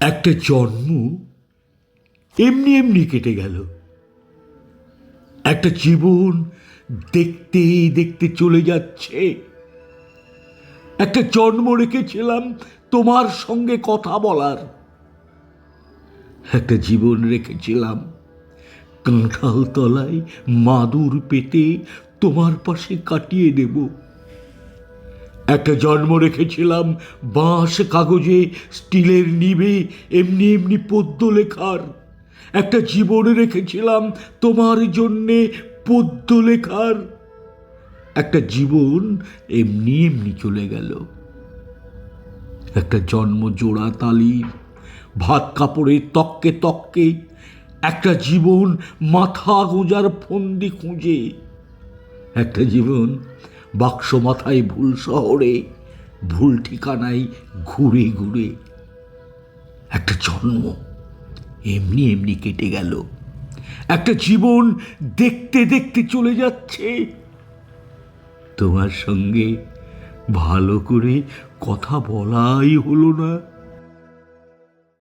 একটা জন্ম এমনি এমনি কেটে গেল। একটা জীবন দেখতে দেখতে চলে যাচ্ছে। একটা জন্ম রেখেছিলাম তোমার সঙ্গে কথা বলার। একটা জীবন রেখেছিলাম কাঁঠাল তলায় মাদুর পেতে তোমার পাশে কাটিয়ে দেব। একটা জন্ম রেখেছিলাম বাঁশ কাগজে স্টিলের নিবে এমনি এমনি পদ্য লেখার। একটা জীবন রেখেছিলাম তোমার জন্যে পদ্য লেখার। একটা জীবন এমনি এমনি চলে গেল। একটা জন্ম জোড়া তালির ভাত কাপড়ের তককে তককে। একটা জীবন মাথা গোঁজার ফন্দি খুঁজে। একটা জীবন বাক্স মাথায় ভুল শহরে ভুল ঠিকানায় ঘুরে ঘুরে। একটা জন্ম এমনি এমনি কেটে গেল। একটা জীবন দেখতে দেখতে চলে যাচ্ছে। তোমার সঙ্গে ভালো করে কথা বলাই হলো না।